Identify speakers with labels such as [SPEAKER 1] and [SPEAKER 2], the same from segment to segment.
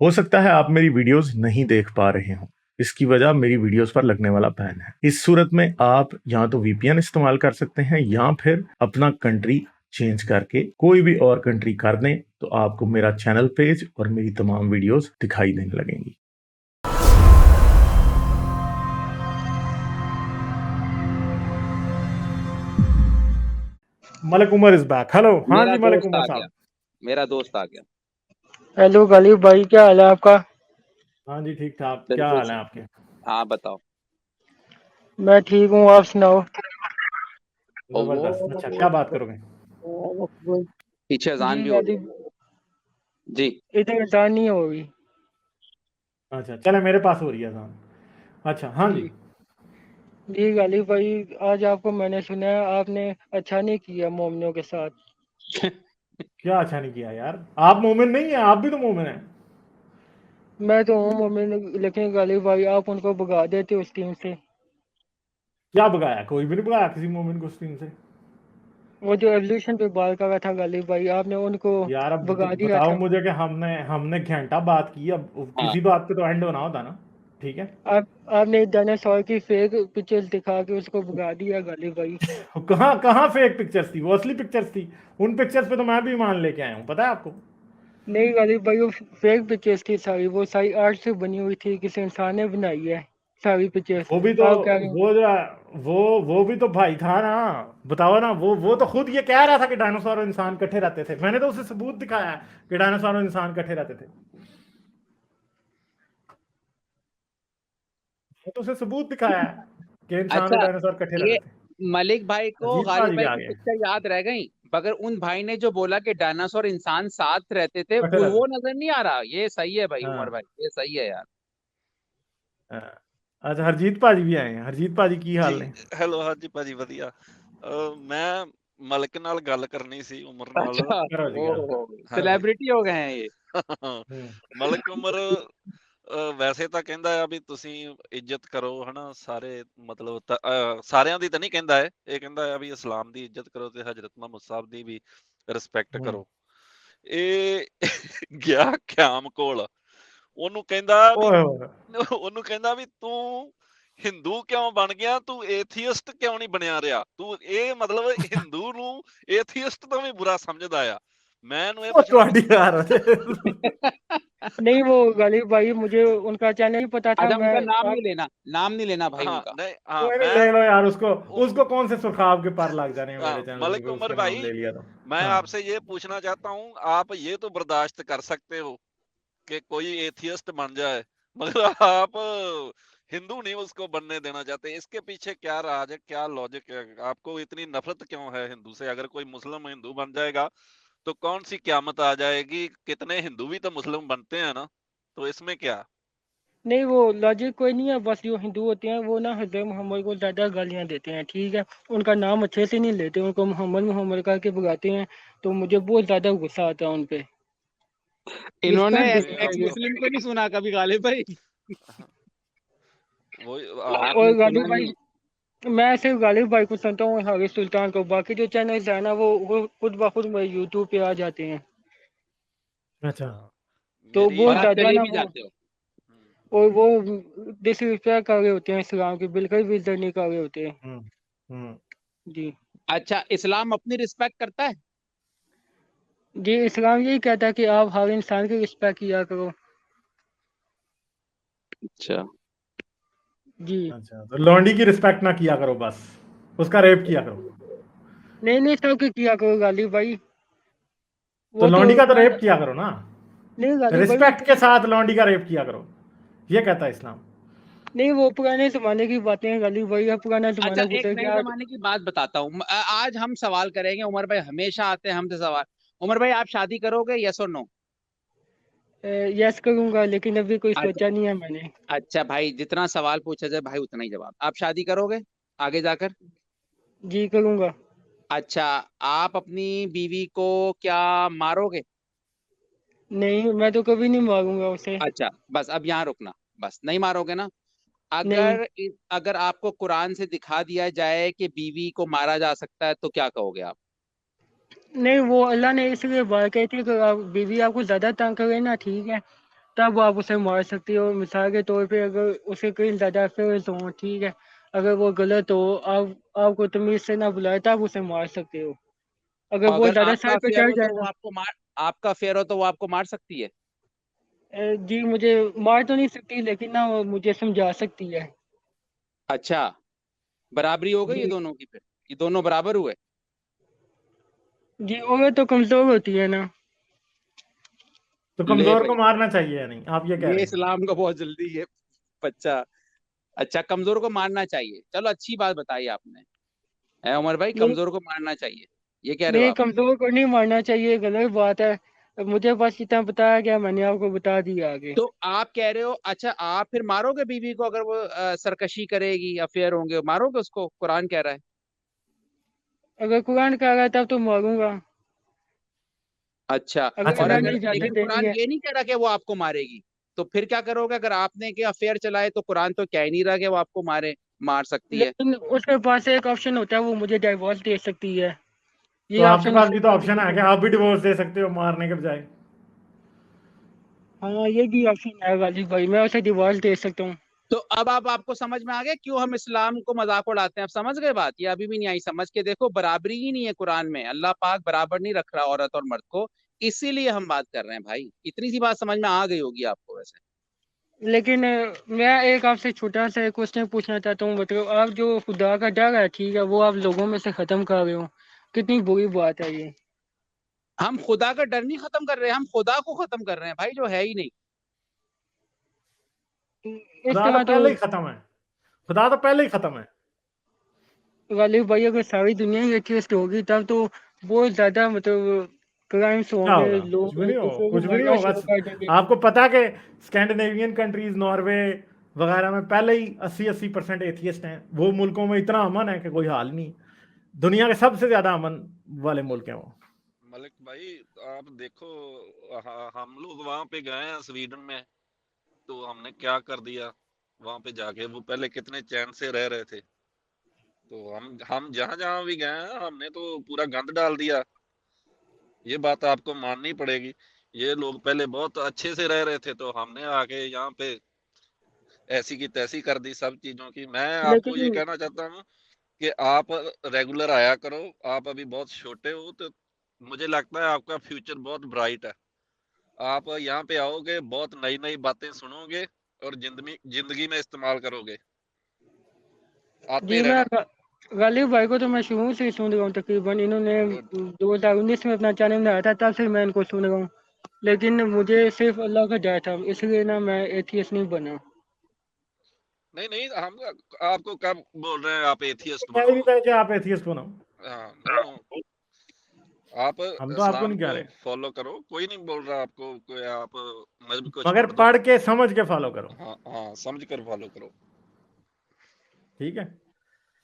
[SPEAKER 1] हो सकता है आप मेरी वीडियोस नहीं देख पा रहे हों। इसकी वजह मेरी वीडियोस पर लगने वाला बैन है। इस सूरत में आप या तो वीपीएन इस्तेमाल कर सकते हैं या फिर अपना कंट्री चेंज करके कोई भी और कंट्री कर दें, तो आपको मेरा चैनल पेज और मेरी तमाम वीडियोस दिखाई देने लगेंगी। Malik Umar is back. Hello. हाँ
[SPEAKER 2] मेरा
[SPEAKER 1] जी मलिक
[SPEAKER 2] दोस्त
[SPEAKER 1] उमर
[SPEAKER 2] आ गया,
[SPEAKER 1] साहब।
[SPEAKER 2] मेरा दोस्त आ गया।
[SPEAKER 3] हेलो गालिब भाई, क्या हाल है आपका?
[SPEAKER 1] हाँ जी ठीक ठाक। क्या
[SPEAKER 2] बिल्कुल
[SPEAKER 1] हाल है
[SPEAKER 2] सही।
[SPEAKER 1] आपके?
[SPEAKER 2] हाँ बताओ।
[SPEAKER 3] मैं ठीक हूँ, आप सुनाओ।
[SPEAKER 1] जबरदस्त। अच्छा क्या बात करोगे?
[SPEAKER 2] पीछे अजान
[SPEAKER 3] जी
[SPEAKER 2] भी हो रही है।
[SPEAKER 3] गालिब,
[SPEAKER 2] जी
[SPEAKER 3] इतनी आसान नहीं होगी।
[SPEAKER 1] अच्छा चले, मेरे पास हो रही है अजान। अच्छा हाँ जी।
[SPEAKER 3] जी जी गालिब भाई, आज आपको मैंने सुना है आपने अच्छा नहीं किया मोमिनों के साथ।
[SPEAKER 1] क्या अच्छा नहीं किया यार? आप मोमिन नहीं है? आप भी तो मोमिन हैं।
[SPEAKER 3] मैं तो हूँ मोमिन, लेकिन गालिब भाई आप उनको भगा देते उस टीम से।
[SPEAKER 1] क्या भगाया? कोई भी नहीं भगाया किसी मोमिन को उस टीम से।
[SPEAKER 3] वो जो एवोल्यूशन पे बात कर रहा था गालिब भाई, आपने उनको
[SPEAKER 1] यार अब
[SPEAKER 3] भगा दिया
[SPEAKER 1] बताओ
[SPEAKER 3] था।
[SPEAKER 1] मुझे कि हमने हमने घंटा बात की, अब
[SPEAKER 2] हाँ।
[SPEAKER 1] किसी बात पे तो एंड होना होता ना। ठीक है।
[SPEAKER 3] आपने डायनासोर की फेक पिक्चर्स दिखा के उसको भगा दिया गालिब भाई।
[SPEAKER 1] कहाँ कहाँ फेक पिक्चर्स थी? वो असली पिक्चर्स थी। उन पिक्चर्स पे तो मैं भी मान लेके आया हूँ, पता है आपको।
[SPEAKER 3] नहीं गालिब भाई, वो फेक पिक्चर्स थी सारी, वो सारी आर्ट से बनी हुई थी, किसी इंसान ने बनाई है सारी पिक्चर्स।
[SPEAKER 1] वो भी तो
[SPEAKER 3] आप कह रहे हैं।
[SPEAKER 1] वो जो वो भी तो भाई था ना। बताओ ना, वो तो खुद ये कह रहा था कि डायनासोर और इंसान इकट्ठे रहते थे। मैंने तो उसे सबूत दिखाया है कि डायनासोर और इंसान इकट्ठे रहते थे। वो तो उसे सबूत दिखाया है कि इंसान और
[SPEAKER 2] अच्छा,
[SPEAKER 1] डायनासोर इकट्ठे
[SPEAKER 2] ये
[SPEAKER 1] रहते थे।
[SPEAKER 2] मलिक भाई को
[SPEAKER 1] अजीत
[SPEAKER 2] गालिब
[SPEAKER 1] भाजी भी
[SPEAKER 2] भाई
[SPEAKER 1] आ
[SPEAKER 2] की
[SPEAKER 1] गए।
[SPEAKER 2] पिक्चर याद रह गई, मगर उन भाई ने जो बोला कि डायनासोर इंसान साथ रहते थे
[SPEAKER 1] इकट्ठे
[SPEAKER 2] वो
[SPEAKER 1] रहते
[SPEAKER 2] नजर नहीं आ रहा। ये सही है भाई
[SPEAKER 1] थे।
[SPEAKER 2] उमर
[SPEAKER 1] हाँ
[SPEAKER 2] भाई, ये सही है यार।
[SPEAKER 1] हाँ। अच्छा हरजीत भाजी भी आए हैं। हरजीत भाजी की
[SPEAKER 4] ਜੀ
[SPEAKER 1] हाल ने?
[SPEAKER 4] ਹੈਲੋ ਹਾਂਜੀ ਭਾਜੀ ਵਧੀਆ। ਮੈਂ ਮਲਕ ਨਾਲ ਗੱਲ ਕਰਨੀ ਸੀ ਉਮਰ ਨਾਲ।
[SPEAKER 2] अच्छा।
[SPEAKER 1] करो जी करो।
[SPEAKER 2] ओ
[SPEAKER 4] ਹਾਂਜੀ।
[SPEAKER 2] सेलिब्रिटी हो गए हैं ये।
[SPEAKER 1] हम्म।
[SPEAKER 4] ਮਲਕ ਉਮਰ ਵੈਸੇ ਤਾਂ ਕਹਿੰਦਾ ਆ ਵੀ ਤੁਸੀਂ ਇੱਜ਼ਤ ਕਰੋ ਹਨਾ ਸਾਰੇ, ਮਤਲਬ ਸਾਰਿਆਂ ਦੀ ਤਾਂ ਨਹੀਂ ਕਹਿੰਦਾ ਹੈ, ਇਹ ਕਹਿੰਦਾ ਆ ਵੀ ਇਸਲਾਮ ਦੀ ਇੱਜ਼ਤ ਕਰੋ ਤੇ ਹਜ਼ਰਤ ਮੁਹੰਮਦ ਸਾਹਿਬ ਦੀ ਵੀ ਰਿਸਪੈਕਟ
[SPEAKER 1] हम्म।
[SPEAKER 4] ਕਰੋ। ਇਹ ਗਿਆ ਕਿਆਮ ਕੋਲ, ਉਹਨੂੰ ਕਹਿੰਦਾ ਵੀ
[SPEAKER 1] ओए ओए।
[SPEAKER 4] ਉਹਨੂੰ ਕਹਿੰਦਾ ਵੀ ਤੂੰ ਹਿੰਦੂ ਕਿਉਂ ਬਣ ਗਿਆ, ਤੂੰ ਏਥੀਇਸਟ ਕਿਉਂ ਨਹੀਂ ਬਣਿਆ ਰਿਹਾ, ਤੂੰ ਇਹ ਮਤਲਬ ਹਿੰਦੂ ਨੂੰ ਏਥੀਇਸਟ ਤੋਂ ਵੀ बुरा समझदा आ। मैं ਇਹਨੂੰ ਇਹ
[SPEAKER 1] ओ
[SPEAKER 4] ਪੁੱਛਣਾ
[SPEAKER 1] ਤੁਹਾਡੀ यार।
[SPEAKER 3] नहीं वो गालिब भाई, मुझे उनका चैनल नहीं पता था।
[SPEAKER 2] अच्छा,
[SPEAKER 3] मैं
[SPEAKER 2] उनका नाम नहीं लेना, नाम नहीं लेना भाई
[SPEAKER 4] हाँ
[SPEAKER 2] उनका।
[SPEAKER 4] नहीं हाँ
[SPEAKER 1] कोई नहीं,
[SPEAKER 4] मैं
[SPEAKER 1] ले लो यार उसको।
[SPEAKER 4] उ,
[SPEAKER 1] उसको कौन से सुखाव के पार लग जाने हैं मेरे चैनल
[SPEAKER 4] मलिक
[SPEAKER 1] पे
[SPEAKER 4] उमर
[SPEAKER 1] उसका नाम
[SPEAKER 4] भाई,
[SPEAKER 1] ले लिया तो।
[SPEAKER 4] मैं
[SPEAKER 1] हाँ।
[SPEAKER 4] आपसे ये पूछना चाहता हूँ, आप ये तो बर्दाश्त कर सकते हो कि कोई एथियस्ट बन जाए, मगर आप हिंदू नहीं उसको बनने देना चाहते। इसके पीछे क्या राज है, क्या लॉजिक है? आपको इतनी नफरत क्यों है हिंदू से? अगर कोई मुस्लिम हिंदू बन जाएगा तो कौन सी क्यामत आ जाएगी? कितने हिंदू भी तो मुस्लिम बनते हैं ना, तो इसमें क्या?
[SPEAKER 3] नहीं, वो लॉजिक कोई नहीं है। बस जो हिंदू होते हैं वो ना हजरत मोहम्मद को ज़्यादा गालियाँ देते हैं, ठीक है। उनका नाम अच्छे से नहीं लेते, उनको मोहम्मद मोहम्मद करके बुलाते हैं। तो मुझे बहुत ज़्यादा गुस्सा आता है उन पे।
[SPEAKER 2] इन्होंने
[SPEAKER 3] रिस्पेक्ट
[SPEAKER 4] नहीं
[SPEAKER 3] देनी
[SPEAKER 2] एक्स
[SPEAKER 3] चाहिए।
[SPEAKER 2] मुस्लिम को नहीं सुना कभी गालिब भाई।
[SPEAKER 4] वही
[SPEAKER 2] आपने
[SPEAKER 3] और
[SPEAKER 2] सुना
[SPEAKER 3] गालिब
[SPEAKER 2] नहीं।
[SPEAKER 3] भाई, मैं सिर्फ गालिब भाई को सुनता हूँ, हारिस सुल्तान को। बाकी जो चैनल है ना, वो खुद ब खुद मेरे यूट्यूब पे आ जाते हैं।
[SPEAKER 1] अच्छा।
[SPEAKER 3] तो
[SPEAKER 4] मेरी
[SPEAKER 2] और
[SPEAKER 3] बहुत
[SPEAKER 2] आप
[SPEAKER 3] ज़्यादा
[SPEAKER 2] चले
[SPEAKER 3] ना
[SPEAKER 2] भी
[SPEAKER 3] वो,
[SPEAKER 2] जाते हो।
[SPEAKER 3] और वो डिसरिस्पेक्ट कर रहे होते हैं इस्लाम की, बिल्कुल भी इज्जत नहीं कर रहे होते हैं।
[SPEAKER 1] हम्म। हम्म।
[SPEAKER 3] जी
[SPEAKER 2] अच्छा, इस्लाम अपनी रिस्पेक्ट करता है?
[SPEAKER 3] जी, इस्लाम यही कहता है कि आप हर इंसान की रिस्पेक्ट किया करो।
[SPEAKER 2] अच्छा।
[SPEAKER 3] जी
[SPEAKER 1] अच्छा तो लौंडी की रिस्पेक्ट ना किया करो, बस उसका रेप किया करो।
[SPEAKER 3] नहीं नहीं, सबकी किया करो गालिब भाई।
[SPEAKER 1] तो
[SPEAKER 3] वो तो
[SPEAKER 1] लौंडी का तो रेप
[SPEAKER 3] पुराना,
[SPEAKER 1] किया करो ना।
[SPEAKER 3] नहीं गालिब भाई वो
[SPEAKER 1] रिस्पेक्ट के साथ लौंडी का रेप किया करो, ये कहता है इस्लाम।
[SPEAKER 3] नहीं, वो पुराने जमाने की बातें हैं गालिब भाई। अब पुराना
[SPEAKER 2] अच्छा,
[SPEAKER 3] जमाना
[SPEAKER 2] एक
[SPEAKER 3] गुजर
[SPEAKER 2] नए
[SPEAKER 3] गया।
[SPEAKER 2] जमाने की बात बताता हूँ। आज हम सवाल करेंगे, उमर भाई हमेशा आते हैं हमसे सवाल। उमर भाई, आप शादी करोगे, यस और नो?
[SPEAKER 3] यस करूंगा, लेकिन अभी कोई
[SPEAKER 2] अच्छा।
[SPEAKER 3] सोचा नहीं है मैंने।
[SPEAKER 2] अच्छा भाई, जितना सवाल पूछा जाए भाई उतना ही जवाब। आप शादी करोगे आगे जाकर?
[SPEAKER 3] जी करूंगा।
[SPEAKER 2] अच्छा, आप अपनी बीवी को क्या मारोगे?
[SPEAKER 3] नहीं, मैं तो कभी नहीं मारूंगा उसे।
[SPEAKER 2] अच्छा, बस अब यहाँ रुकना। बस नहीं मारोगे ना?
[SPEAKER 3] नहीं
[SPEAKER 2] अगर आपको कुरान से दिखा दिया जाए कि बीवी को मारा जा सकता है तो क्या कहोगे आप?
[SPEAKER 3] नहीं, वो अल्लाह ने इसलिए बात कही थी कि बीवी आपको ज्यादा तंग करे ना, ठीक है, तब आप उसे मार सकते हो। मिसाल के तौर पे अगर उसे कहीं ज़्यादा अफेयर्स हों, ठीक है, अगर वो गलत हो, आपको तमीज़ से ना बुलाए, तब उसे मार सकते हो। अगर वो
[SPEAKER 2] अगर
[SPEAKER 3] ज़्यादा
[SPEAKER 2] आपका
[SPEAKER 3] सर पे
[SPEAKER 2] अफेयर
[SPEAKER 3] चढ़
[SPEAKER 2] हो
[SPEAKER 3] जाए
[SPEAKER 2] तो वो
[SPEAKER 3] ना,
[SPEAKER 2] आपको मार आपका अफेयर हो तो वो आपको मार सकती है?
[SPEAKER 3] जी मुझे मार तो नहीं सकती, लेकिन ना वो मुझे समझा सकती है।
[SPEAKER 2] अच्छा, बराबरी हो गई ये
[SPEAKER 3] जी
[SPEAKER 2] दोनों की फिर? ये दोनों बराबर हुए?
[SPEAKER 3] जी, औरत तो कमज़ोर होती है ना।
[SPEAKER 1] तो
[SPEAKER 2] ले
[SPEAKER 1] कमजोर को
[SPEAKER 2] भाई,
[SPEAKER 1] मारना चाहिए या नहीं, आप ये कह
[SPEAKER 2] ये
[SPEAKER 1] रहे हैं?
[SPEAKER 2] इस्लाम का बहुत जल्दी ये बच्चा। अच्छा, कमजोर को मारना चाहिए, चलो अच्छी बात बताई आपने। है उमर भाई,
[SPEAKER 3] नहीं
[SPEAKER 2] कमजोर को मारना चाहिए, ये कह रहे हो
[SPEAKER 3] नहीं,
[SPEAKER 2] आप?
[SPEAKER 3] कमज़ोर को नहीं मारना चाहिए, गलत बात है। मुझे बस इतना बताया गया, मैंने आपको बता दिया आगे।
[SPEAKER 2] तो आप कह रहे हो, अच्छा आप फिर मारोगे बीवी को अगर वो सरकशी करेगी, अफेयर होंगे, मारोगे उसको? कुरान कह रहा है।
[SPEAKER 3] अगर कुरान कह रहा है तब तो मारूंगा।
[SPEAKER 2] अच्छा,
[SPEAKER 3] अगर
[SPEAKER 1] अच्छा
[SPEAKER 2] और
[SPEAKER 3] अल्लाह
[SPEAKER 2] अगर
[SPEAKER 3] ने
[SPEAKER 2] लेकिन
[SPEAKER 3] इजाजत दे दी
[SPEAKER 2] कुरान
[SPEAKER 3] है,
[SPEAKER 2] ये नहीं कह रहा कि वो आपको मारेगी, तो फिर क्या करोगे? अगर आपने के अफेयर चलाए तो कुरान तो कह ही नहीं रहा कि वो आपको मार सकती है।
[SPEAKER 3] लेकिन उसके पास एक ऑप्शन होता है, वो मुझे डाइवोर्स दे सकती है।
[SPEAKER 1] तो
[SPEAKER 3] ये
[SPEAKER 1] आपके
[SPEAKER 3] ऑप्शन
[SPEAKER 1] पास
[SPEAKER 3] उसके
[SPEAKER 1] भी तो
[SPEAKER 3] पास
[SPEAKER 1] ऑप्शन है
[SPEAKER 3] नहीं
[SPEAKER 1] कि
[SPEAKER 3] है।
[SPEAKER 1] आप भी डिवोर्स दे सकते हो मारने के बजाय।
[SPEAKER 3] हाँ, ये भी ऑप्शन है गालिब भाई, मैं उसे डिवोर्स दे सकता हूँ।
[SPEAKER 2] तो अब आपको समझ में आ गया क्यों हम इस्लाम को मजाक उड़ाते हैं? अब समझ गए बात? ये अभी भी नहीं आई समझ के? देखो, बराबरी ही नहीं है कुरान में, अल्लाह पाक बराबर नहीं रख रहा औरत और मर्द को, इसीलिए हम बात कर रहे हैं भाई। इतनी सी बात समझ में आ गई होगी आपको वैसे।
[SPEAKER 3] लेकिन मैं एक आपसे छोटा सा एक क्वेश्चन पूछना चाहता हूँ। मतलब आप जो खुदा का डर है, ठीक है, वो आप लोगों में से खत्म कर रहे हो, कितनी बुरी बात है ये।
[SPEAKER 2] हम खुदा का डर नहीं खत्म कर रहे हैं, हम खुदा को खत्म कर रहे हैं भाई, जो है ही नहीं।
[SPEAKER 3] इस
[SPEAKER 1] खुदा तो
[SPEAKER 3] तरह तो
[SPEAKER 1] पहले ही खत्म है। खुदा तो पहले ही खत्म है।
[SPEAKER 3] गालिब भाई, अगर सारी दुनिया ही एथियस्ट होगी तब तो बहुत ज्यादा मतलब क्राइम्स
[SPEAKER 1] क्या
[SPEAKER 3] होंगे,
[SPEAKER 1] होगा? कुछ
[SPEAKER 3] लोग
[SPEAKER 1] भी नहीं
[SPEAKER 3] एक
[SPEAKER 1] होगा,
[SPEAKER 3] दूसरे को
[SPEAKER 1] कुछ भी नहीं
[SPEAKER 3] मारना
[SPEAKER 1] होगा।
[SPEAKER 3] शुरू कर देंगे।
[SPEAKER 1] आपको पता है कि स्कैंडिनेवियन कंट्रीज, नॉर्वे वगैरह में पहले ही 80% एथियस्ट हैं। वो मुल्कों में इतना अमन है कि कोई हाल नहीं। दुनिया के सबसे ज्यादा अमन वाले मुल्क हैं वो।
[SPEAKER 4] मलिक भाई, आप देखो, हम लोग वहां पे गए हैं स्वीडन में, तो हमने क्या कर दिया वहां पे जाके। वो पहले कितने चैन से रह रहे थे, तो हम जहां जहां भी गए हैं हमने तो पूरा गंद डाल दिया। ये बात आपको माननी पड़ेगी। ये लोग पहले बहुत अच्छे से रह रहे थे, तो हमने आके यहाँ पे ऐसी की तैसी कर दी सब चीजों की। मैं आपको ये
[SPEAKER 3] लेकिन
[SPEAKER 4] कहना चाहता हूँ कि आप रेगुलर आया करो। आप अभी बहुत छोटे हो, तो मुझे लगता है आपका फ्यूचर बहुत ब्राइट है। आप यहाँ पे आओगे, बहुत नई नई बातें सुनोगे और जिंदगी जिंदगी में इस्तेमाल करोगे। आते
[SPEAKER 3] जी, मैं
[SPEAKER 4] रहना।
[SPEAKER 3] गालिब भाई को तो मैं शुरू से ही सुन रहा हूँ। तकरीबन इन्होंने
[SPEAKER 4] गुड।
[SPEAKER 3] 2019 में अपना चैनल बनाया था, तब से मैं इनको सुन रहा हूँ। लेकिन मुझे सिर्फ अल्लाह का डर था, इसलिए ना मैं एथियस्ट नहीं बना।
[SPEAKER 4] नहीं नहीं, हम आपको कब बोल रहे हैं आप एथियस्ट
[SPEAKER 1] कह ही
[SPEAKER 4] बनो?
[SPEAKER 1] नहीं रहे कि आप एथियस्ट बनाओ।
[SPEAKER 4] हाँ, नो नो, आप
[SPEAKER 1] हम तो आपको
[SPEAKER 4] इस्लाम
[SPEAKER 1] नहीं कह
[SPEAKER 4] को
[SPEAKER 1] रहे,
[SPEAKER 4] फॉलो करो, कोई नहीं बोल रहा आपको कोई आप मजहब को
[SPEAKER 1] मगर
[SPEAKER 4] छोड़ दो।
[SPEAKER 1] पढ़ के समझ के फॉलो करो।
[SPEAKER 4] हाँ हाँ, समझ कर फॉलो करो।
[SPEAKER 1] ठीक है,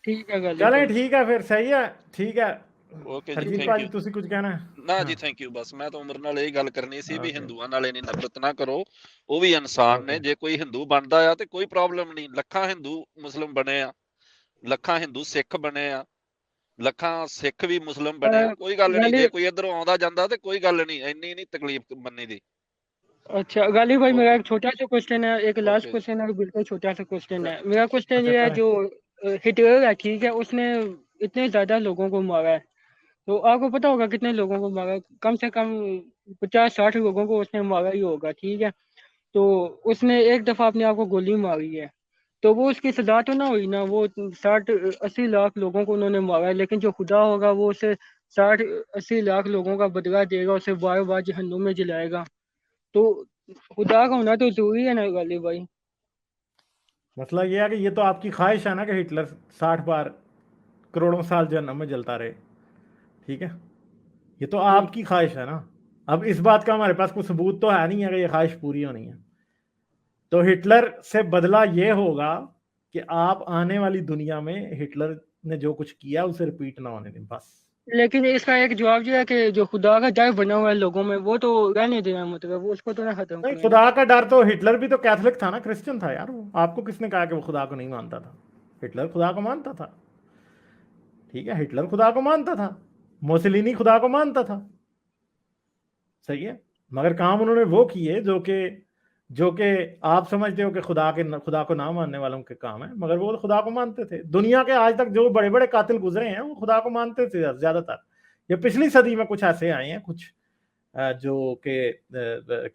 [SPEAKER 3] ठीक है गालिब
[SPEAKER 1] चलें,
[SPEAKER 3] भाई।
[SPEAKER 1] ठीक है फिर, सही है। ठीक है,
[SPEAKER 4] ओके जी,
[SPEAKER 1] हरजीत
[SPEAKER 4] थैंक
[SPEAKER 1] भाजी
[SPEAKER 4] यू।
[SPEAKER 1] ਤੁਸੀਂ ਕੁਝ ਕਹਿਣਾ ਹੈ?
[SPEAKER 4] ना
[SPEAKER 1] हाँ,
[SPEAKER 4] जी, थैंक यू। बस मैं तो उमर नाल यही गल करनी सी भी
[SPEAKER 1] ओके
[SPEAKER 4] हिंदुआं नाल इन्नी नफरत ना करो। वो भी इंसान ने,
[SPEAKER 1] ओके।
[SPEAKER 4] जे कोई हिंदू बनदा आ ते कोई प्रॉब्लम नहीं। लखा हिंदू मुस्लिम बने आ, लखा हिंदू सिख बने आ, लखा सिख भी मुस्लिम बने आ, कोई गल नहीं। जे
[SPEAKER 3] गालिब
[SPEAKER 4] कोई इधरों आउंदा जांदा ते कोई गल नहीं, इन्नी नहीं तकलीफ बनने दी।
[SPEAKER 3] अच्छा गालिब भाई, मेरा
[SPEAKER 4] ओके
[SPEAKER 3] एक छोटा सा क्वेश्चन है, एक लास्ट
[SPEAKER 4] ओके।
[SPEAKER 3] क्वेश्चन है, बिल्कुल छोटा सा क्वेश्चन है। मेरा क्वेश्चन
[SPEAKER 1] अच्छा
[SPEAKER 3] ये है,
[SPEAKER 1] करें।
[SPEAKER 3] जो हिटलर है, ठीक है, उसने इतने ज्यादा लोगों को मारा है, तो आपको पता होगा कितने लोगों को मारा है? कम से कम 50-60 लोगों को उसने मारा ही होगा, ठीक है। तो उसने एक दफा अपने आप को गोली मारी है, तो वो उसकी सजा तो ना हुई ना? वो 60-80 लाख लोगों को उन्होंने मारा है, लेकिन जो खुदा होगा वो उसे 60-80 लाख लोगों का बदला देगा, उसे बार बार जहन्नुम में जलाएगा। तो खुदा का होना तो जरूरी है ना गालिब भाई?
[SPEAKER 1] मसला ये है कि ये तो आपकी ख्वाहिश है ना कि हिटलर 60 बार करोड़ों साल जहन्नम में जलता रहे। ठीक है, ये तो
[SPEAKER 3] जी
[SPEAKER 1] आपकी ख्वाहिश है ना। अब इस बात का हमारे पास कोई सबूत तो है नहीं है कि ये ख्वाहिश पूरी होनी है। तो हिटलर से बदला ये होगा कि आप आने वाली दुनिया में हिटलर ने जो कुछ किया उसे रिपीट ना होने दें, बस।
[SPEAKER 3] लेकिन इसका एक जवाब जो है कि जो खुदा का डर बना हुआ है लोगों में, वो तो रहने देना, मतलब वो उसको तो ना खत्म
[SPEAKER 1] नहीं,
[SPEAKER 3] करना।
[SPEAKER 1] खुदा का डर तो, हिटलर भी तो कैथोलिक था ना, क्रिश्चियन था यार वो। आपको किसने कहा कि वो खुदा को नहीं मानता था? हिटलर खुदा को मानता था। ठीक है, हिटलर खुदा को मानता था, मोसलिनी खुदा को मानता था। सही है, मगर काम उन्होंने वो किए जो कि आप समझते हो कि खुदा को ना मानने वालों के काम है, मगर वो खुदा को मानते थे। दुनिया के आज तक जो बड़े बड़े कातिल गुजरे हैं वो खुदा को मानते थे ज्यादातर। ये पिछली सदी में कुछ ऐसे आए हैं, कुछ जो कि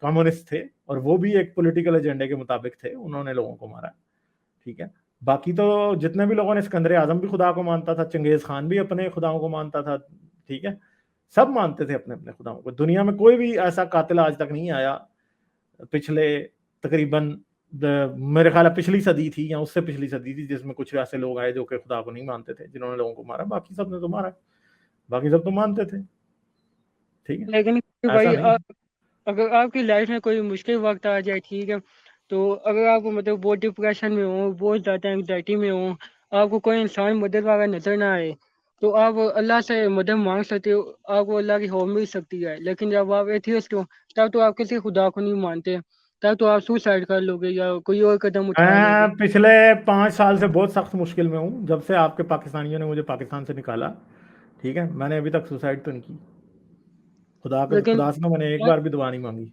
[SPEAKER 1] कम्युनिस्ट थे, और वो भी एक पॉलिटिकल एजेंडे के मुताबिक थे, उन्होंने लोगों को मारा। ठीक है, बाकी तो जितने भी लोगों ने, सिकंदर आजम भी खुदा को मानता था, चंगेज खान भी अपने खुदाओं को मानता था। ठीक है, सब मानते थे अपने अपने खुदाओं को। दुनिया में कोई भी ऐसा कातिल आज तक नहीं आया पिछले तकरीबन मेरे ख्याल है पिछली सदी थी या उससे पिछली सदी थी, जिसमें कुछ ऐसे लोग आए जो कि खुदा को नहीं मानते थे, जिन्होंने लोगों को मारा। बाकी सब ने तो मारा, बाकी सब तो मानते थे। ठीक है,
[SPEAKER 3] लेकिन
[SPEAKER 1] ऐसा
[SPEAKER 3] भाई
[SPEAKER 1] नहीं।
[SPEAKER 3] अगर आपकी लाइफ में कोई मुश्किल वक्त आ जाए, ठीक है, तो अगर आप मतलब बहुत डिप्रेशन में हो, बहुत ज़्यादा एंग्जाइटी में हो, आपको कोई इंसान मदद वाला नजर ना आए, तो आप अल्लाह से मदद मांग सकते हो, आपको अल्लाह की हो मिल सकती है। लेकिन जब आप एथियस्ट हो, तब तो आप किसी खुदा को नहीं मानते, तब तो आप सुसाइड कर लोगे या कोई और कदम उठा लोगे।
[SPEAKER 1] मैं पिछले 5 साल से बहुत सख्त मुश्किल में हूँ, जब से आपके पाकिस्तानियों ने मुझे पाकिस्तान से निकाला। ठीक है, मैंने अभी तक सुसाइड तो नहीं की।
[SPEAKER 3] लेकिन
[SPEAKER 1] खुदा से तो मैंने एक बार भी दुआ नहीं मांगी।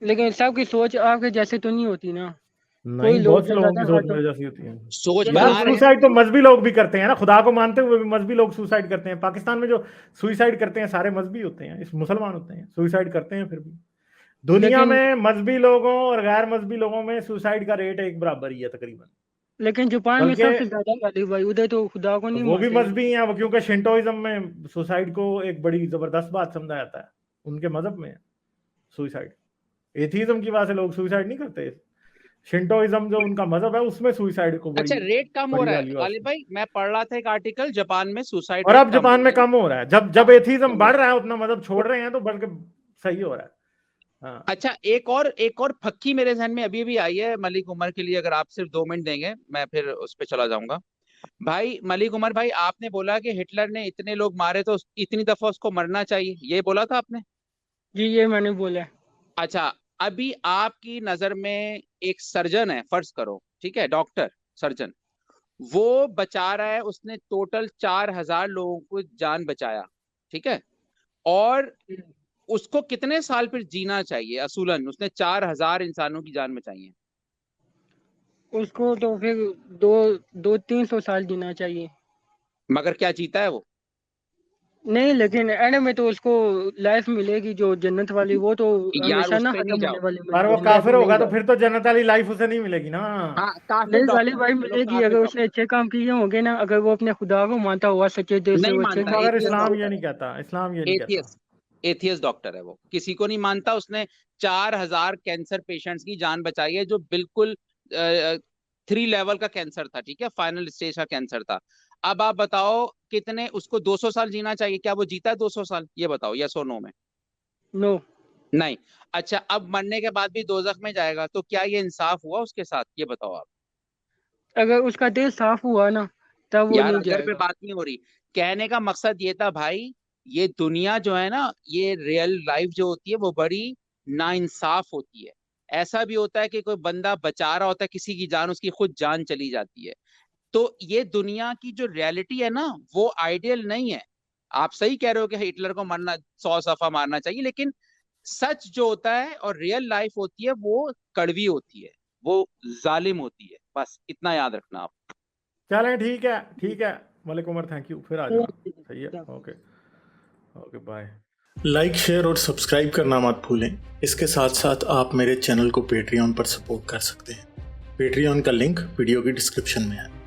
[SPEAKER 3] लेकिन सबकी सोच आपके जैसे तो नहीं होती ना। कोई
[SPEAKER 1] नहीं,
[SPEAKER 3] लोग
[SPEAKER 1] बहुत से
[SPEAKER 3] जो
[SPEAKER 1] लोगों की
[SPEAKER 3] ज़्यादा
[SPEAKER 1] सोच
[SPEAKER 3] हाथ
[SPEAKER 1] मेरे जैसी होती है
[SPEAKER 2] सोच
[SPEAKER 3] जो
[SPEAKER 1] यार।
[SPEAKER 2] बना रहे हैं।
[SPEAKER 1] सुसाइड तो मजहबी लोग भी करते हैं ना, खुदा को मानते हुए भी मजहबी लोग सुसाइड करते हैं। पाकिस्तान में जो सुसाइड करते हैं सारे मजहबी होते हैं, इस मुसलमान होते हैं, सुसाइड करते हैं। फिर भी दुनिया
[SPEAKER 3] लेकिन
[SPEAKER 1] में मजहबी लोगों और गैर मजहबी लोगों में सुसाइड का रेट एक बराबर ही है तकरीबन।
[SPEAKER 3] लेकिन जापान में
[SPEAKER 1] बल्कि
[SPEAKER 3] सबसे ज्यादा गाली भाई, उधर तो खुदा को नहीं
[SPEAKER 1] वो भी
[SPEAKER 3] मानते लोग।
[SPEAKER 1] मजहबी हैं, वो क्योंकि शिंटोइज्म में सुसाइड को एक बड़ी जबरदस्त बात समझा जाता है। उनके मजहब में सुसाइड, एथीज्म की वजह से लोग सुसाइड नहीं करते। शिंटोइज्म जो उनका मजहब है उसमें सुसाइड को
[SPEAKER 2] अच्छा,
[SPEAKER 1] बड़ी
[SPEAKER 2] रेट कम हो
[SPEAKER 1] बड़ी
[SPEAKER 2] रहा है
[SPEAKER 1] वैल्यू है
[SPEAKER 2] गालिब
[SPEAKER 1] उसकी।
[SPEAKER 2] भाई, मैं पढ़ रहा था एक आर्टिकल, जापान में सुसाइड
[SPEAKER 1] और
[SPEAKER 2] रेट
[SPEAKER 1] अब
[SPEAKER 2] कम हो
[SPEAKER 1] जापान में
[SPEAKER 2] रहा
[SPEAKER 1] कम हो रहा है, जब जब एथीज्म बढ़ रहा है, अपना मजहब छोड़ रहे हैं, तो बल्कि सही हो रहा है। हाँ,
[SPEAKER 2] अच्छा, एक और फक्की मेरे जहन में अभी भी आई है मलिक उमर के लिए, अगर आप सिर्फ 2 मिनट देंगे मैं फिर उस पर चला जाऊंगा। भाई मलिक उमर भाई, आपने बोला कि हिटलर ने इतने लोग मारे तो इतनी दफा उसको मरना चाहिए, ये बोला था आपने।
[SPEAKER 3] जी ये मैंने बोला है।
[SPEAKER 2] अच्छा, अभी आपकी नजर में एक सर्जन है, फर्ज करो, ठीक है, डॉक्टर, सर्जन, वो बचा रहा है, उसने टोटल 4,000 लोगों को जान बचाया, ठीक है, और उसको कितने साल फिर जीना चाहिए? असूलन उसने 4,000 इंसानों की जान बचाई है।
[SPEAKER 3] उसको तो फिर दो 200-300 साल जीना चाहिए।
[SPEAKER 2] मगर क्या जीता है वो?
[SPEAKER 3] नहीं, लेकिन एंड में तो उसको लाइफ मिलेगी जो जन्नत वाली, वो तो
[SPEAKER 2] यार
[SPEAKER 3] हमेशा
[SPEAKER 2] उस
[SPEAKER 3] ना
[SPEAKER 2] पे नहीं
[SPEAKER 3] खत्म होने
[SPEAKER 2] जाओ।
[SPEAKER 3] वाली
[SPEAKER 1] और वो
[SPEAKER 3] जिंदगी।
[SPEAKER 1] काफिर
[SPEAKER 2] नहीं
[SPEAKER 1] होगा तो
[SPEAKER 2] जाओ।
[SPEAKER 1] फिर तो जन्नत वाली लाइफ उसे नहीं मिलेगी ना।
[SPEAKER 2] हाँ, काफिर
[SPEAKER 3] नहीं गाली
[SPEAKER 2] डॉक्टर,
[SPEAKER 3] भाई
[SPEAKER 2] चलो
[SPEAKER 3] मिलेगी,
[SPEAKER 2] काफिर
[SPEAKER 3] अगर उसने
[SPEAKER 2] डॉक्टर।
[SPEAKER 3] अच्छे काम किए होंगे ना, अगर वो अपने खुदा को मानता हुआ सच्चे दिल से,
[SPEAKER 2] नहीं
[SPEAKER 3] वो अच्छे
[SPEAKER 2] मानता,
[SPEAKER 3] काम
[SPEAKER 1] मगर
[SPEAKER 3] किए
[SPEAKER 2] एथियस्ट
[SPEAKER 1] इस्लाम ये
[SPEAKER 2] डॉक्टर है,
[SPEAKER 1] नहीं कहता, इस्लाम ये नहीं कहता।
[SPEAKER 2] एथियस्ट, एथियस्ट डॉक्टर है वो, किसी को नहीं मानता। उसने 4,000 कैंसर पेशेंट्स की जान बचाई है, जो बिल्कुल 3 लेवल का कैंसर था, ठीक है, फाइनल स्टेज का कैंसर था। अब आप बताओ कितने, उसको 200 साल जीना चाहिए, क्या वो जीता है 200 साल? ये बताओ, यस और नो में।
[SPEAKER 3] नो।
[SPEAKER 2] नहीं। अच्छा, अब मरने के बाद भी दोजख में जाएगा, तो क्या ये इंसाफ हुआ उसके साथ? ये बताओ आप।
[SPEAKER 3] अगर उसका दिल साफ हुआ ना, तब वो
[SPEAKER 2] यार
[SPEAKER 3] नहीं
[SPEAKER 2] अगर पे
[SPEAKER 3] जाएगा।
[SPEAKER 2] बात नहीं हो रही, कहने का मकसद ये था भाई, ये दुनिया जो है ना, ये रियल लाइफ जो होती है वो बड़ी नाइंसाफ होती है। ऐसा भी होता है कि कोई बंदा बचा रहा होता है किसी की जान, उसकी खुद जान चली जाती है। तो ये दुनिया की जो रियलिटी है ना, वो आइडियल नहीं है। आप सही कह रहे हो कि हिटलर को मरना, 100 सफा मारना चाहिए, लेकिन सच जो होता है और रियल लाइफ होती है वो कड़वी होती है, वो जालिम होती है। बस इतना याद रखना आप।
[SPEAKER 1] चलें, ठीक है, ठीक है। मलिक उमर, थैंक यू, फिर आ जाना। सही है, okay, okay, bye. Like, share और सब्सक्राइब करना मत भूलें। इसके साथ साथ आप मेरे चैनल को पेट्रियन पर सपोर्ट कर सकते हैं। पेट्रियन का लिंक वीडियो की डिस्क्रिप्शन में है।